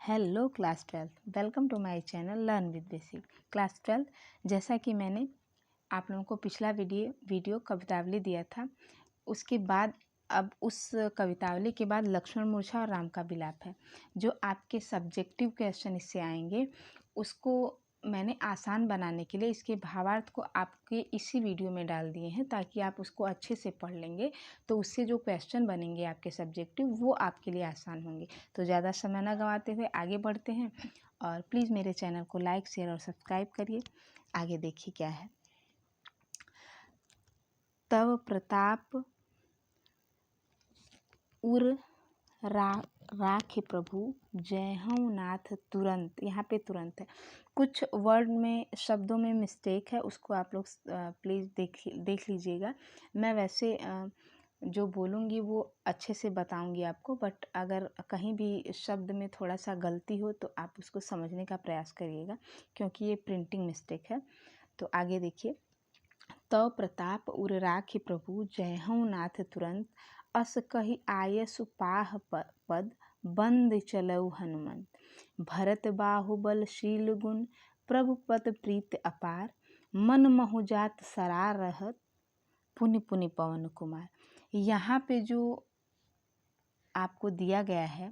Hello class 12, welcome to my channel learn with basic. Class 12, जैसा कि मैंने आप लोगों को पिछला वीडियो कवितावली दिया था, उसके बाद अब उस कवितावली के बाद लक्ष्मण मूर्छा और राम का विलाप है। जो आपके सब्जेक्टिव क्वेश्चन इससे आएंगे उसको मैंने आसान बनाने के लिए इसके भावार्थ को आपके इसी वीडियो में डाल दिए हैं, ताकि आप उसको अच्छे से पढ़ लेंगे तो उससे जो क्वेश्चन बनेंगे आपके सब्जेक्टिव वो आपके लिए आसान होंगे। तो ज़्यादा समय न गंवाते हुए आगे बढ़ते हैं, और प्लीज़ मेरे चैनल को लाइक, शेयर और सब्सक्राइब करिए। आगे देखिए क्या है। तव प्रताप उर राखे प्रभु, जय हूँ नाथ तुरंत। यहाँ पे तुरंत है, कुछ वर्ड में शब्दों में मिस्टेक है, उसको आप लोग प्लीज़ देख लीजिएगा। मैं वैसे जो बोलूँगी वो अच्छे से बताऊँगी आपको, बट अगर कहीं भी शब्द में थोड़ा सा गलती हो तो आप उसको समझने का प्रयास करिएगा, क्योंकि ये प्रिंटिंग मिस्टेक है। तो आगे देखिए। तव प्रताप उर राखि प्रभु, जय हूँ नाथ तुरंत। अस कही आय सुपाह पद, बंद चलऊ हनुमंत। भरत बाहुबल शील गुण, प्रभु पद प्रीत अपार। मन महु जात सरार रहत, पुनि पुनि पवन कुमार। यहाँ पे जो आपको दिया गया है,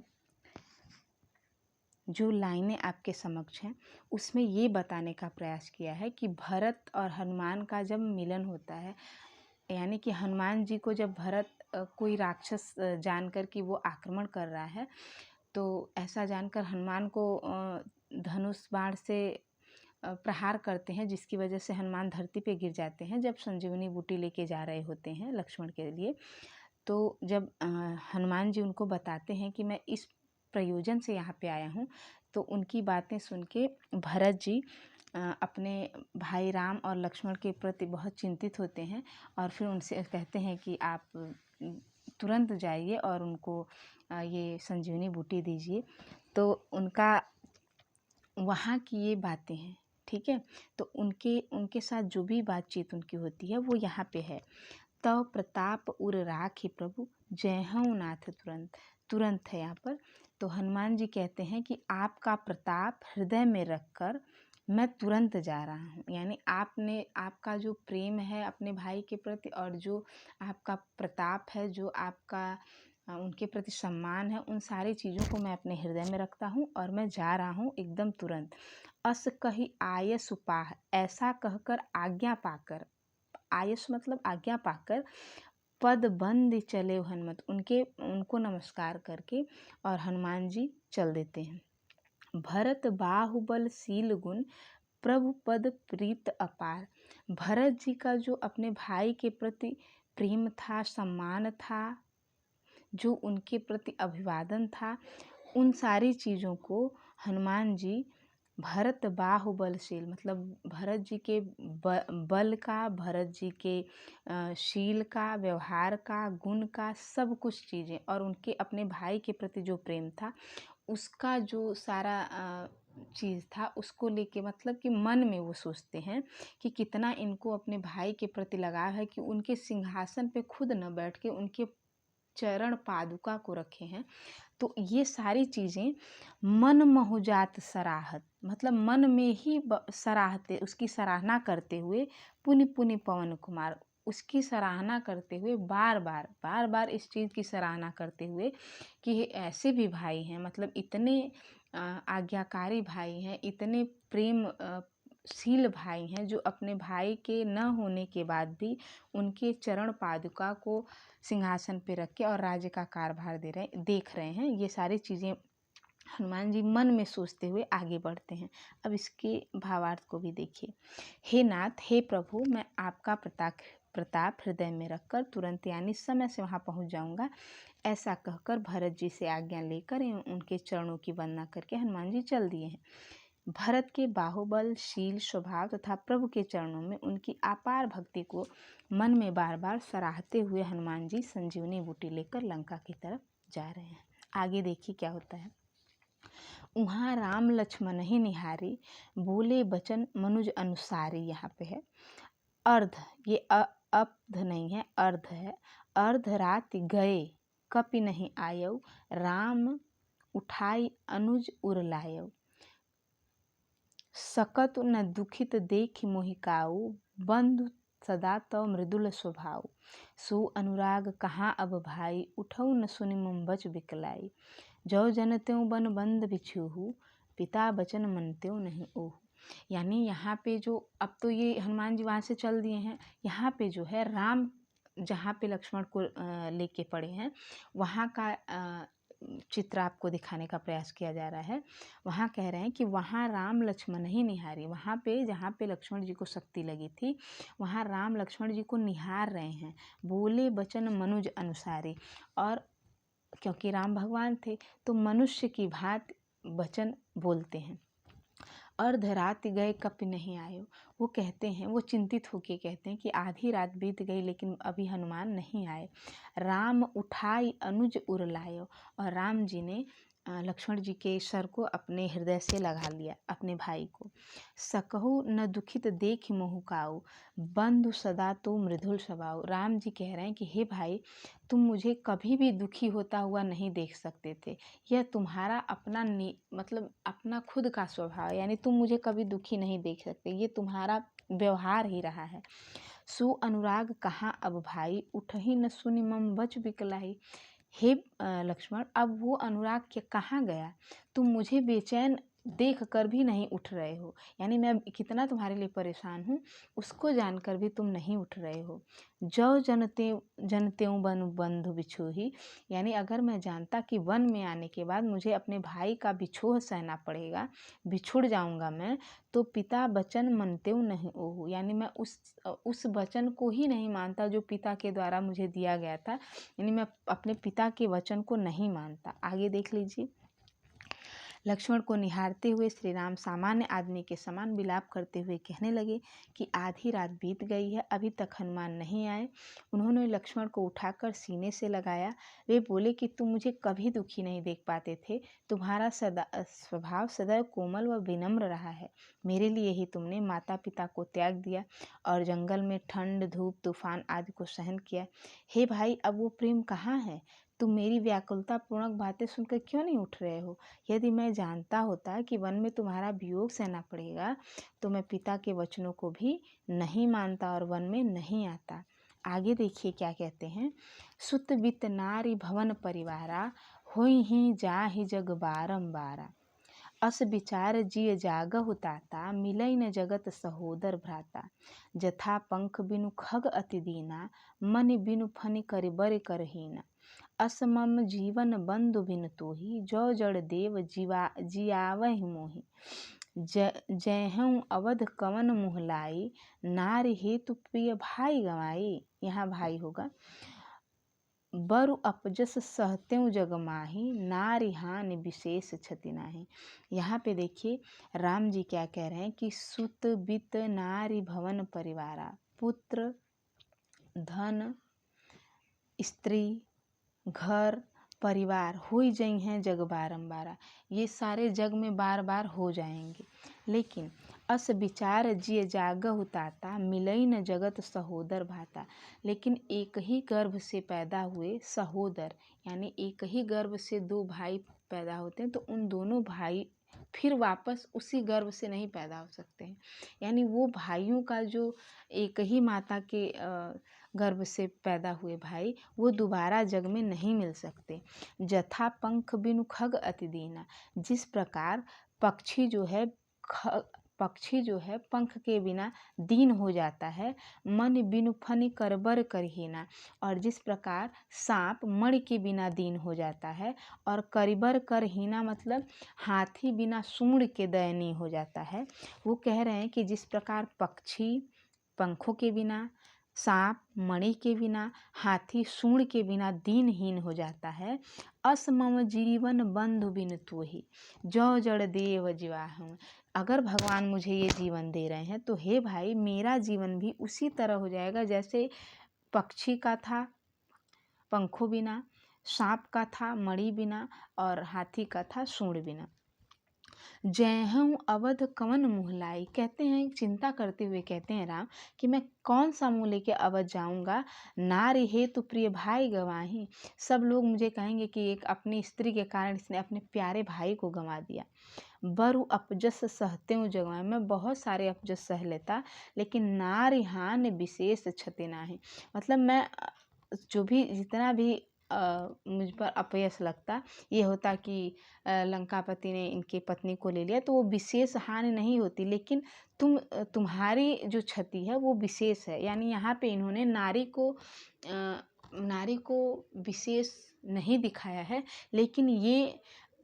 जो लाइनें आपके समक्ष हैं, उसमें ये बताने का प्रयास किया है कि भरत और हनुमान का जब मिलन होता है, यानी कि हनुमान जी को जब भरत कोई राक्षस जानकर कि वो आक्रमण कर रहा है, तो ऐसा जानकर हनुमान को धनुष बाण से प्रहार करते हैं, जिसकी वजह से हनुमान धरती पे गिर जाते हैं जब संजीवनी बूटी लेके जा रहे होते हैं लक्ष्मण के लिए। तो जब हनुमान जी उनको बताते हैं कि मैं इस प्रयोजन से यहाँ पे आया हूँ, तो उनकी बातें सुन के भरत जी अपने भाई राम और लक्ष्मण के प्रति बहुत चिंतित होते हैं, और फिर उनसे कहते हैं कि आप तुरंत जाइए और उनको ये संजीवनी बूटी दीजिए। तो उनका वहाँ की ये बातें हैं, ठीक है। तो उनके साथ जो भी बातचीत उनकी होती है वो यहाँ पे है। तव प्रताप उर राखि प्रभु, जय हूँ नाथ तुरंत। तुरंत है यहाँ पर। तो हनुमान जी कहते हैं कि आपका प्रताप हृदय में रखकर मैं तुरंत जा रहा हूँ। यानी आपका जो प्रेम है अपने भाई के प्रति, और जो आपका प्रताप है, जो आपका उनके प्रति सम्मान है, उन सारी चीज़ों को मैं अपने हृदय में रखता हूँ और मैं जा रहा हूँ एकदम तुरंत। अस कही आय सुपाह, ऐसा कहकर आज्ञा पाकर, आयस मतलब आज्ञा पाकर, पद बंद चले हनुमत, उनको नमस्कार करके और हनुमान जी चल देते हैं। भरत बाहुबल शील गुण, प्रभु पद प्रीत अपार। भरत जी का जो अपने भाई के प्रति प्रेम था, सम्मान था, जो उनके प्रति अभिवादन था, उन सारी चीज़ों को हनुमान जी भरत बाहुबलशील, मतलब भरत जी के बल का, भरत जी के शील का, व्यवहार का, गुण का, सब कुछ चीज़ें, और उनके अपने भाई के प्रति जो प्रेम था उसका जो सारा चीज़ था, उसको लेके मतलब कि मन में वो सोचते हैं कि कितना इनको अपने भाई के प्रति लगाव है कि उनके सिंहासन पे खुद न बैठ के उनके चरण पादुका को रखे हैं। तो ये सारी चीज़ें मन मोहुजात सराहत, मतलब मन में ही सराहते, उसकी सराहना करते हुए, पुनि पुनि पवन कुमार, उसकी सराहना करते हुए, बार बार इस चीज़ की सराहना करते हुए कि ऐसे भी भाई हैं, मतलब इतने आज्ञाकारी भाई हैं, इतने प्रेम शील भाई हैं, जो अपने भाई के न होने के बाद भी उनके चरण पादुका को सिंहासन पे रख के और राज्य का कारभार देख रहे हैं। ये सारी चीज़ें हनुमान जी मन में सोचते हुए आगे बढ़ते हैं। अब इसके भावार्थ को भी देखिए। हे नाथ, हे प्रभु, मैं आपका प्रताप हृदय में रखकर तुरंत यानी समय से वहाँ पहुँच जाऊँगा, ऐसा कहकर भरत जी से आज्ञा लेकर उनके चरणों की वंदना करके हनुमान जी चल दिए हैं। भरत के बाहुबल, शील, स्वभाव तथा प्रभु के चरणों में उनकी अपार भक्ति को मन में बार बार सराहते हुए हनुमान जी संजीवनी बूटी लेकर लंका की तरफ जा रहे हैं। आगे देखिए क्या होता है। वहाँ राम लक्ष्मण ही निहारी, बोले बचन मनुज अनुसारी। यहाँ पे है अर्ध, ये अपध नहीं है, अर्ध है। अर्ध रात गए, कपि नहीं आयऊ, राम उठाई अनुज उर लायो। सकत न दुखित देखि मोहि काऊ, बंधु सदा तव मृदुल स्वभाव। सो अनुराग कहाँ अब भाई, उठऊ न सुनि मम बच बिकलाई। जो जन त्यों बन बंद बिछुहु, पिता बचन मन त्यों नहीं ओहु। यानी यहाँ पे जो, अब तो ये हनुमान जी वहाँ से चल दिए हैं, यहाँ पे जो है राम जहाँ पे लक्ष्मण को लेके पड़े हैं वहाँ का चित्र आपको दिखाने का प्रयास किया जा रहा है। वहाँ कह रहे हैं कि वहाँ राम लक्ष्मण ही निहारी, वहाँ पे जहाँ पे लक्ष्मण जी को शक्ति लगी थी वहाँ राम लक्ष्मण जी को निहार रहे हैं। बोले बचन मनुज अनुसारी, और क्योंकि राम भगवान थे तो मनुष्य की भांति वचन बोलते हैं। अर्धरात गए कपि नहीं आयो, वो कहते हैं, वो चिंतित होके कहते हैं कि आधी रात बीत गई लेकिन अभी हनुमान नहीं आए। राम उठाई अनुज उर लायो, और राम जी ने लक्ष्मण जी के सर को अपने हृदय से लगा लिया, अपने भाई को। सकहु न दुखित देखि मोहु काऊ, बंधु सदा तो मृदुल स्वभाव। राम जी कह रहे हैं कि हे भाई, तुम मुझे कभी भी दुखी होता हुआ नहीं देख सकते थे, यह तुम्हारा अपना मतलब अपना खुद का स्वभाव, यानी तुम मुझे कभी दुखी नहीं देख सकते, ये तुम्हारा व्यवहार ही रहा है। सो अनुराग कहाँ अब भाई, उठही न सुनि मम बच बिकलाई। हे लक्ष्मण, अब वो अनुराग के कहाँ गया, तुम मुझे बेचैन देख कर भी नहीं उठ रहे हो, यानी मैं कितना तुम्हारे लिए परेशान हूँ उसको जानकर भी तुम नहीं उठ रहे हो। जो जनत्यों बन बंधु बिछोही, यानी अगर मैं जानता कि वन में आने के बाद मुझे अपने भाई का बिछोह सहना पड़ेगा, बिछुड़ जाऊंगा मैं, तो पिता बचन मनत्यों नहीं ओहु, यानी मैं उस वचन को ही नहीं मानता जो पिता के द्वारा मुझे दिया गया था, यानी मैं अपने पिता के वचन को नहीं मानता। आगे देख लीजिए। लक्ष्मण को निहारते हुए श्री राम सामान्य आदमी के समान विलाप करते हुए कहने लगे कि आधी रात बीत गई है, अभी तक हनुमान नहीं आए। उन्होंने लक्ष्मण को उठाकर सीने से लगाया। वे बोले कि तुम मुझे कभी दुखी नहीं देख पाते थे, तुम्हारा स्वभाव सदैव कोमल व विनम्र रहा है। मेरे लिए ही तुमने माता पिता को त्याग दिया और जंगल में ठंड धूप तूफान आदि को सहन किया। हे भाई, अब वो प्रेम कहाँ है? तुम मेरी व्याकुलता पूर्णक बातें सुनकर क्यों नहीं उठ रहे हो? यदि मैं जानता होता कि वन में तुम्हारा वियोग सहना पड़ेगा तो मैं पिता के वचनों को भी नहीं मानता और वन में नहीं आता। आगे देखिए क्या कहते हैं। सुत वित्त नारी भवन परिवारा, होई ही जाहि जग बारंबारा। अस विचार जिय जागहु ताता, मिलई न जगत सहोदर भ्राता। जथा पंख बिनु खग अति दीना, मन बिनु फनि करिबर करहीना। असमम जीवन बंधु बिन तोही, जो जड़ देव जियावहि मोहि। जयहूँ अवध कवन मुहलाई, नारी हेतु प्रिय भाई गवाई। यहाँ भाई होगा। बरु अपजस सहत्यों जग माही, नारी हानि विशेष क्षति नाही। यहाँ पे देखिए राम जी क्या कह रहे हैं कि सुत वित्त नारी भवन परिवारा, पुत्र धन स्त्री घर परिवार हुई जई हैं जग बारंबारा, ये सारे जग में बार बार हो जाएंगे। लेकिन अस विचार जिय जागहु ताता, मिलई न जगत सहोदर भाता। लेकिन एक ही गर्भ से पैदा हुए सहोदर, यानी एक ही गर्भ से दो भाई पैदा होते हैं तो उन दोनों भाई फिर वापस उसी गर्भ से नहीं पैदा हो सकते हैं। यानी वो भाइयों का जो एक ही माता के गर्भ से पैदा हुए भाई, वो दोबारा जग में नहीं मिल सकते। जथा पंख बिनु खग अति दीना, जिस प्रकार पक्षी जो है पंख के बिना दीन हो जाता है, मन बिनु फनि करबर करहीना, और जिस प्रकार सांप मणि के बिना दीन हो जाता है, और करिबर करहीना मतलब हाथी बिना सूंड के दयनीय हो जाता है। वो कह रहे हैं कि जिस प्रकार पक्षी पंखों के बिना, सांप मणि के बिना, हाथी सूंड के बिना दीनहीन हो जाता है, असमम जीवन बंधु बिन तोही, जो जड़ देव जीवाहूँ। अगर भगवान मुझे ये जीवन दे रहे हैं तो हे भाई, मेरा जीवन भी उसी तरह हो जाएगा जैसे पक्षी का था पंखों बिना, सांप का था मणि बिना, और हाथी का था सूंड बिना। जयहूँ अवध कवन मुँह लाई। कहते हैं, चिंता करते हुए कहते हैं राम कि मैं कौन सा मुँह लेके अवध जाऊँगा, नारी हेतु प्रिय भाई गँवाही। सब लोग मुझे कहेंगे कि एक अपनी स्त्री के कारण इसने अपने प्यारे भाई को गँवा दिया। बरु अपजस सहते हूँ जगवाएँ, मैं बहुत सारे अपजस सह लेता, लेकिन नारी हान विशेष क्षति नाहीं। मतलब मैं जो भी जितना भी मुझ पर अपयश लगता, ये होता कि लंकापति ने इनकी पत्नी को ले लिया, तो वो विशेष हानि नहीं होती, लेकिन तुम्हारी जो क्षति है वो विशेष है। यानी यहाँ पे इन्होंने नारी को विशेष नहीं दिखाया है, लेकिन ये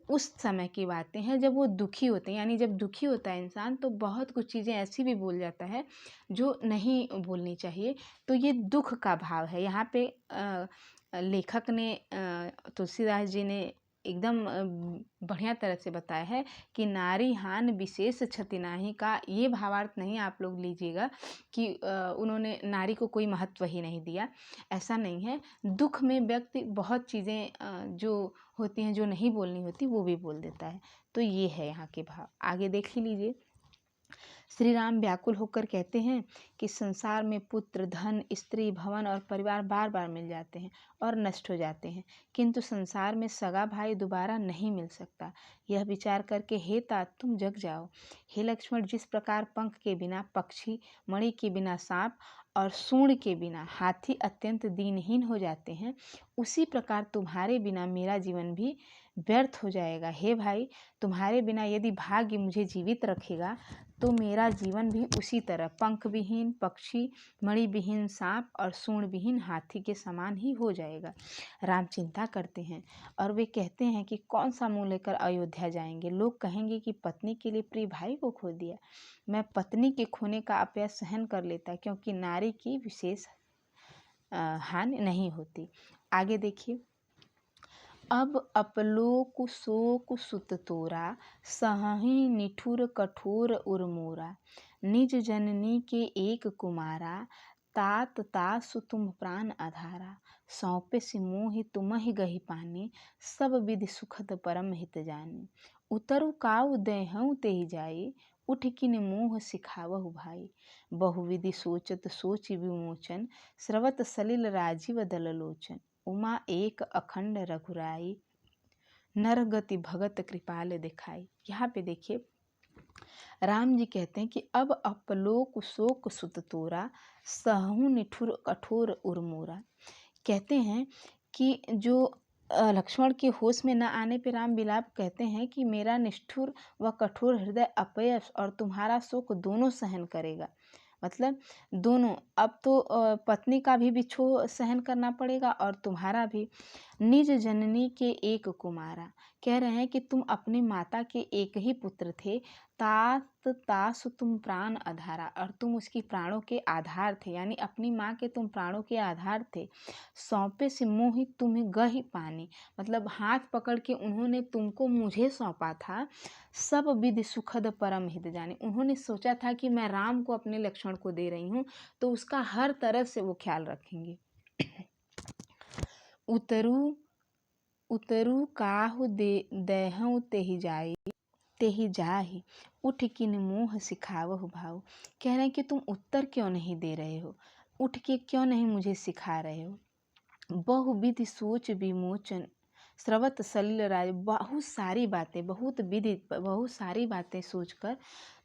उस समय की बातें हैं जब वो दुखी होते हैं। यानी जब दुखी होता है इंसान तो बहुत कुछ चीज़ें ऐसी भी बोल जाता है जो नहीं बोलनी चाहिए। तो ये दुख का भाव है यहाँ पे। लेखक ने तुलसीदास जी ने एकदम बढ़िया तरह से बताया है कि नारी हान विशेष क्षति नाहीं का ये भावार्थ नहीं आप लोग लीजिएगा कि उन्होंने नारी को कोई महत्व ही नहीं दिया, ऐसा नहीं है। दुख में व्यक्ति बहुत चीज़ें जो होती हैं, जो नहीं बोलनी होती, वो भी बोल देता है। तो ये है यहाँ के भाव। आगे देख ही लीजिए। श्री राम व्याकुल होकर कहते हैं कि संसार में पुत्र, धन, स्त्री, भवन और परिवार बार बार मिल जाते हैं और नष्ट हो जाते हैं, किंतु संसार में सगा भाई दोबारा नहीं मिल सकता। यह विचार करके हे तात तुम जग जाओ। हे लक्ष्मण, जिस प्रकार पंख के बिना पक्षी, मणि के बिना सांप और सूंड के बिना हाथी अत्यंत दीनहीन हो जाते हैं, उसी प्रकार तुम्हारे बिना मेरा जीवन भी व्यर्थ हो जाएगा। हे भाई, तुम्हारे बिना यदि भाग्य मुझे जीवित रखेगा तो मेरा जीवन भी उसी तरह पंख विहीन पक्षी, मणि विहीन सांप और सूंड विहीन हाथी के समान ही हो जाएगा। राम चिंता करते हैं और वे कहते हैं कि कौन सा मुँह लेकर अयोध्या जाएंगे। लोग कहेंगे कि पत्नी के लिए प्रिय भाई को खो दिया। मैं पत्नी के खोने का अपयश सहन कर लेता, क्योंकि नारी की विशेष हानि नहीं होती। आगे देखिए। अब अपलोक शोक सुत तोरा, सहहि निठुर कठोर उर्मोरा। निज जननी के एक कुमारा, तात तासु तुम प्राण आधारा। सौंपे से मोहि तुमहि गहि पानी, सब विधि सुखद परम हित जानी। उतरु काऊ देहऊँ तेहि जाई, उठ किन मोह सिखावहु भाई। बहुविधि सोचत सोचि विमोचन, स्रवत सलिल राजीव दल लोचन। उमा एक अखंड रघुराई, नर गति भगत कृपाल दिखाई। यहाँ पे देखिए राम जी कहते हैं कि अब अपलोक शोक सुत तोरा, सहु निठुर कठोर उर्मोरा। कहते हैं कि जो लक्ष्मण के होश में न आने पे राम विलाप कहते हैं कि मेरा निष्ठुर व कठोर हृदय अपयश और तुम्हारा शोक दोनों सहन करेगा। मतलब दोनों, अब तो पत्नी का भी बिछोह सहन करना पड़ेगा और तुम्हारा भी। निज जननी के एक कुमारा, कह रहे हैं कि तुम अपनी माता के एक ही पुत्र थे। तात तासु तुम प्राण आधारा, और तुम उसकी प्राणों के आधार थे, यानी अपनी माँ के तुम प्राणों के आधार थे। सौंपे से मोहि तुम्हें गहि पानी, मतलब हाथ पकड़ के उन्होंने तुमको मुझे सौंपा था। सब विधि सुखद परम हित जाने, उन्होंने सोचा था कि मैं राम को अपने लक्ष्मण को दे रही हूँ तो उसका हर तरह से वो ख्याल रखेंगे। उतरु काहु देहऊँ तेहि जाहि, उठ किन मोह सिखावहु भाऊ। कह रहे हैं कि तुम उत्तर क्यों नहीं दे रहे हो, उठ के क्यों नहीं मुझे सिखा रहे हो। बहुविधि सोच विमोचन, स्रवत सलिल राज, बहुत सारी बातें, बहुत सारी बातें सोचकर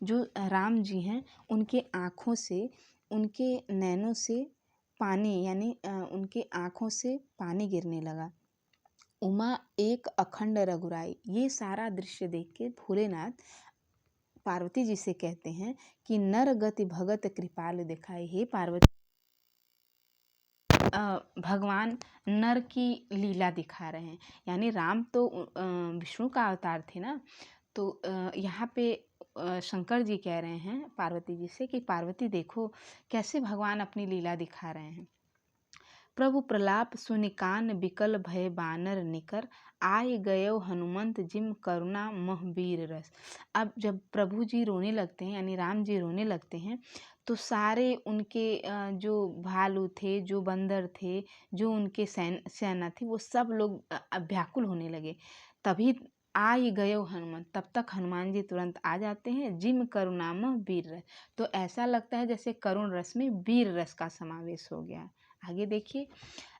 जो राम जी हैं उनके आँखों से, उनके नैनों से पानी, यानी उनके आँखों से पानी गिरने लगा। उमा एक अखंड रघुराई, ये सारा दृश्य देख के भोलेनाथ पार्वती जी से कहते हैं कि नर गति भगत कृपाल दिखाई। हे पार्वती, भगवान नर की लीला दिखा रहे हैं। यानी राम तो विष्णु का अवतार थे ना, तो यहाँ पे शंकर जी कह रहे हैं पार्वती जी से कि पार्वती देखो कैसे भगवान अपनी लीला दिखा रहे हैं। प्रभु प्रलाप सुनि कान बिकल भय बानर निकर, आय गयो हनुमंत जिम करुणा मह वीर रस। अब जब प्रभु जी रोने लगते हैं, यानी राम जी रोने लगते हैं, तो सारे उनके जो भालू थे, जो बंदर थे, जो उनके सेना थी, वो सब लोग व्याकुल होने लगे। तभी आई गयो हनुमान, तब तक हनुमान जी तुरंत आ जाते हैं। जिम करुणाम वीर रस, तो ऐसा लगता है जैसे करुण रस में वीर रस का समावेश हो गया। आगे देखिए,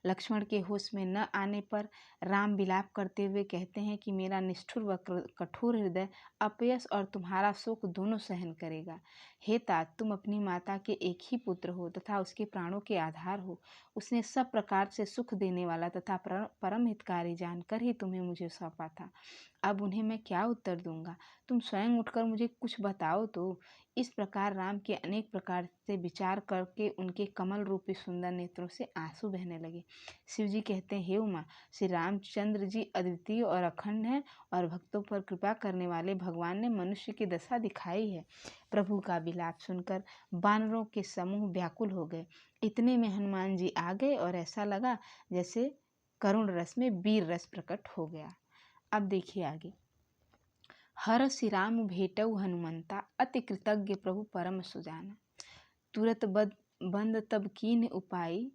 लक्ष्मण के होश में न आने पर राम विलाप करते हुए कहते हैं कि मेरा निष्ठुर व कठोर हृदय अपयश और तुम्हारा शोक दोनों सहन करेगा। हे तात, तुम अपनी माता के एक ही पुत्र हो तथा उसके प्राणों के आधार हो। उसने सब प्रकार से सुख देने वाला तथा परम हितकारी जानकर ही तुम्हें मुझे सौंपा था। अब उन्हें मैं क्या उत्तर दूंगा? तुम स्वयं उठकर मुझे कुछ बताओ तो। इस प्रकार राम के अनेक प्रकार से विचार करके उनके कमल रूपी सुंदर नेत्रों से आंसू बहने लगे। शिव जी कहते हैं, हे उमा, श्री रामचंद्र जी अद्वितीय और अखंड हैं और भक्तों पर कृपा करने वाले भगवान ने मनुष्य की दशा दिखाई है। प्रभु का विलाप सुनकर वानरों के समूह व्याकुल हो गए। इतने में हनुमान जी आ गए और ऐसा लगा जैसे करुण रस में वीर रस प्रकट हो गया। अब देखिए आगे, हर श्री राम भेटऊ हनुमंता, अति कृतज्ञ प्रभु परम सुजाना। तुरत बंद तब कीन्ह उपाय,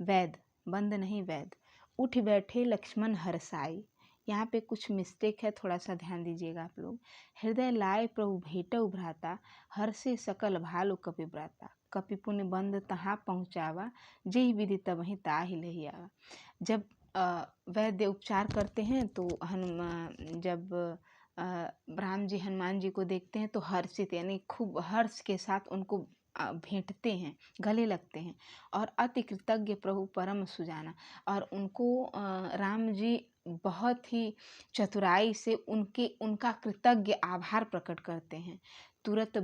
वैद बंद नहीं वैद, उठ बैठे लक्ष्मण हरसाई। यहाँ पे कुछ मिस्टेक है, थोड़ा सा ध्यान दीजिएगा आप लोग। हृदय लाए प्रभु भेटऊ भ्राता, हर से सकल भालु कपि ब्राता। कपि पुण्य बंद तहाँ पहुँचावा, जेहि विधि तबहि ताहि लहि आवा। जब वैद्य उपचार करते हैं तो जब राम जी हनुमान जी को देखते हैं तो हर्षित यानी खूब हर्ष के साथ उनको भेंटते हैं, गले लगते हैं। और अति कृतज्ञ प्रभु परम सुजाना, और उनको राम जी बहुत ही चतुराई से उनका कृतज्ञ आभार प्रकट करते हैं। तुरंत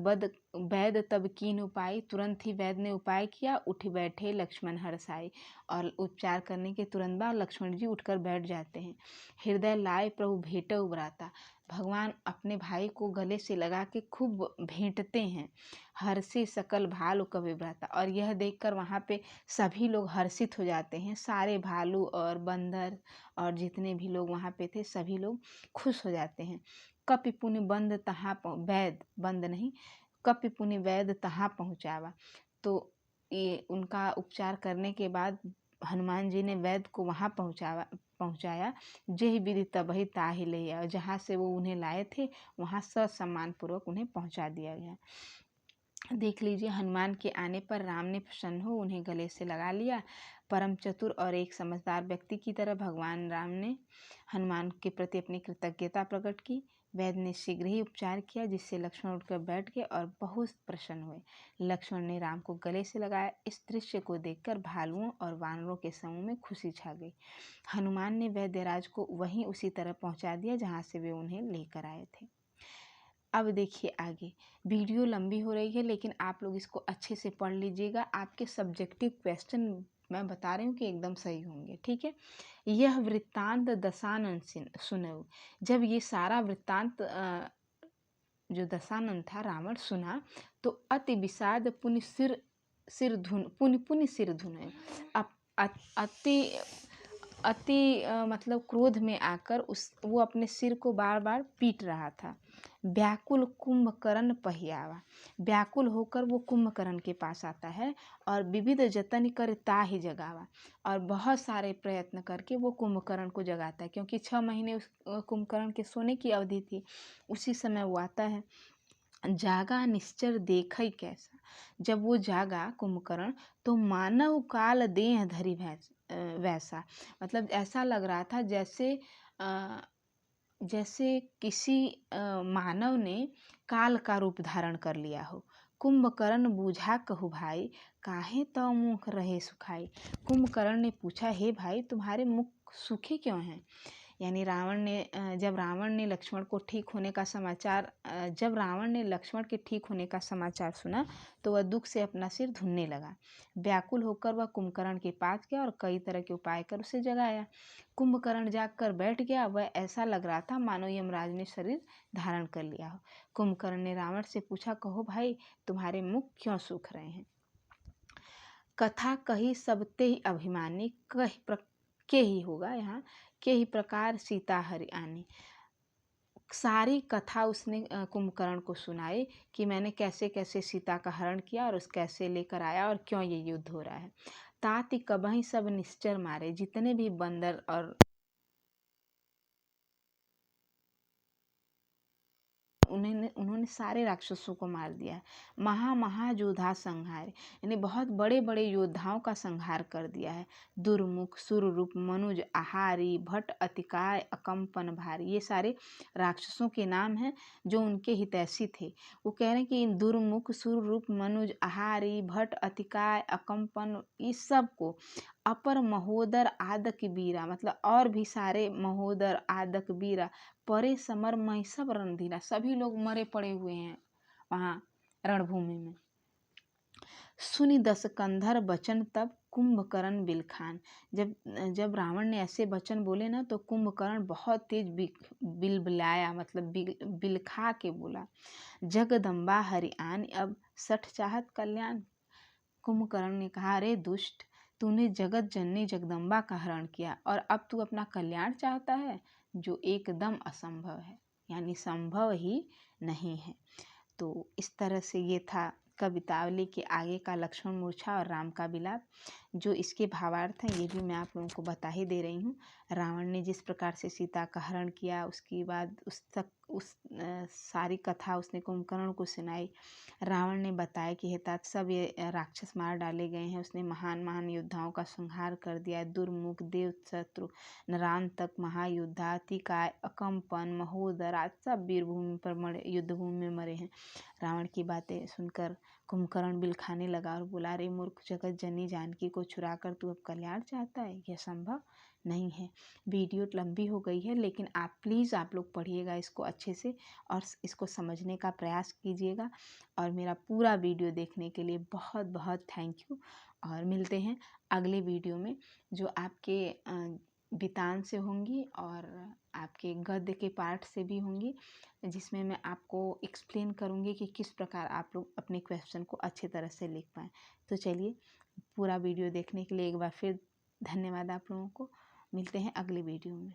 वैद तब कीन उपाय, तुरंत ही वैद ने उपाय किया, उठ बैठे लक्ष्मण हरसाई। और उपचार करने के तुरंत बाद लक्ष्मण जी उठकर बैठ जाते हैं। हृदय लाए प्रभु भेटऊ भ्राता, भगवान अपने भाई को गले से लगा के खूब भेंटते हैं। हर्षि सकल भालू कवि भ्राता, और यह देखकर वहाँ पे सभी लोग हर्षित हो जाते हैं। सारे भालू और बंदर और जितने भी लोग वहाँ पे थे सभी लोग खुश हो जाते हैं। कपि पुनि बंद तहाँ वैद बंद नहीं, कपि पुनि वैद तहाँ पहुँचावा। तो ये उनका उपचार करने के बाद हनुमान जी ने वैद को वहाँ पहुँचाया। जेहि विधि तबहि ताहि ले आया, जहाँ से वो उन्हें लाए थे वहाँ ससम्मान पूर्वक उन्हें पहुँचा दिया गया। देख लीजिए, हनुमान के आने पर राम ने प्रसन्न हो उन्हें गले से लगा लिया। परम चतुर और एक समझदार व्यक्ति की तरह भगवान राम ने हनुमान के प्रति अपनी कृतज्ञता प्रकट की। वैद्य ने शीघ्र ही उपचार किया, जिससे लक्ष्मण उठकर बैठ गए और बहुत प्रसन्न हुए। लक्ष्मण ने राम को गले से लगाया। इस दृश्य को देखकर भालुओं और वानरों के समूह में खुशी छा गई। हनुमान ने वैद्यराज को वहीं उसी तरह पहुंचा दिया जहां से वे उन्हें लेकर आए थे। अब देखिए आगे, वीडियो लंबी हो रही है लेकिन आप लोग इसको अच्छे से पढ़ लीजिएगा। आपके सब्जेक्टिव क्वेश्चन मैं बता रही हूँ कि एकदम सही होंगे, ठीक है। यह वृत्तांत दशानन सुनो। जब ये सारा वृत्तांत जो दशानन था रावण सुना तो अति विषाद पुनि सिर धुन पुनि सिर धुन। अति मतलब क्रोध में आकर वो अपने सिर को बार बार पीट रहा था। व्याकुल कुंभकर्ण पहियावा, व्याकुल होकर वो कुंभकर्ण के पास आता है और विविध जतन कर ताहि जगावा, और बहुत सारे प्रयत्न करके वो कुंभकर्ण को जगाता है, क्योंकि 6 महीने उस कुंभकर्ण के सोने की अवधि थी। उसी समय वो आता है। जागा निश्चर देखई कैसा, जब वो जागा कुंभकर्ण तो मानव काल देह धरी वैसा, मतलब ऐसा लग रहा था जैसे किसी मानव ने काल का रूप धारण कर लिया हो। कुंभकर्ण बूझा कहु भाई, काहे तो मुख रहे सुखाई। कुंभकर्ण ने पूछा, हे भाई तुम्हारे मुख सूखे क्यों हैं। यानी जब रावण ने लक्ष्मण के ठीक होने का समाचार सुना तो वह दुख से अपना सिर धुनने लगा। व्याकुल होकर वह कुंभकर्ण के पास गया और कई तरह के उपाय कर उसे जगाया। कुंभकर्ण जागकर बैठ गया। वह ऐसा लग रहा था मानो यमराज ने शरीर धारण कर लिया हो। कुंभकर्ण ने रावण से पूछा, कहो भाई तुम्हारे मुख क्यों सूख रहे हैं। कथा कही सबते ही अभिमानी, के ही होगा यहाँ, के ही प्रकार सीता हरि आनी। सारी कथा उसने कुंभकर्ण को सुनाई कि मैंने कैसे कैसे सीता का हरण किया और उस कैसे लेकर आया और क्यों ये युद्ध हो रहा है। ताति कबहि सब निश्चर मारे, जितने भी बंदर और ने सारे राक्षसों को मार दिया है। महायोद्धा संहार, यानी बहुत बड़े बड़े योद्धाओं का संहार कर दिया है। दुर्मुख, सुररूप, मनुज, आहारी, भट्ट, अतिकाय, अकंपन, भारी, ये सारे राक्षसों के नाम हैं जो उनके हितैषी थे। वो कह रहे हैं कि इन दुर्मुख, सुररूप, मनुज, आहारी, भट्ट, अतिकाय, अकंपन, इस सब को अपर महोदर आदक बीरा, मतलब और भी सारे महोदर आदक बीरा परे समर मई सब रणधीरा, सभी लोग मरे पड़े हुए हैं वहाँ रणभूमि में। सुनि दस कंधर बचन तब कुंभकर्ण बिलखान, जब रावण ने ऐसे वचन बोले ना तो कुंभकर्ण बहुत तेज बिलबिलाया, मतलब बिलखा के बोला। जगदम्बा हरिआन अब सठ चाहत कल्याण। कुंभकर्ण ने कहा, अरे दुष्ट, तूने जगत जननी जगदम्बा का हरण किया और अब तू अपना कल्याण चाहता है, जो एकदम असंभव है, यानी संभव ही नहीं है। तो इस तरह से ये था कवितावली के आगे का लक्ष्मण मूर्छा और राम का विलाप। जो इसके भावार्थ हैं ये भी मैं आप लोगों को बता ही दे रही हूँ। रावण ने जिस प्रकार से सीता का हरण किया, उसके बाद उस सारी कथा उसने कुंभकर्ण को सुनाई। रावण ने बताया कि हे तात सब ये राक्षस मार डाले गए हैं, उसने महान महान योद्धाओं का संहार कर दिया है। दुर्मुख, देव शत्रु, नरांतक, महायोद्धा, अतिकाय, अकंपन, महोदर आज सब वीरभूमि पर मरे, युद्धभूमि में मरे हैं। रावण की बातें सुनकर कुंभकर्ण बिलखाने लगा और बोला, रे मूर्ख, जगत जननी जानकी को छुड़ाकर तू अब कल्याण चाहता है, यह संभव नहीं है। वीडियो लंबी हो गई है, लेकिन प्लीज़ आप लोग पढ़िएगा इसको अच्छे से और इसको समझने का प्रयास कीजिएगा। और मेरा पूरा वीडियो देखने के लिए बहुत बहुत थैंक यू। और मिलते हैं अगले वीडियो में, जो आपके बितान से होंगी और आपके गद्य के पार्ट से भी होंगी, जिसमें मैं आपको एक्सप्लेन करूँगी कि किस प्रकार आप लोग अपने क्वेश्चन को अच्छे तरह से लिख पाएँ। तो चलिए, पूरा वीडियो देखने के लिए एक बार फिर धन्यवाद आप लोगों को। मिलते हैं अगले वीडियो में।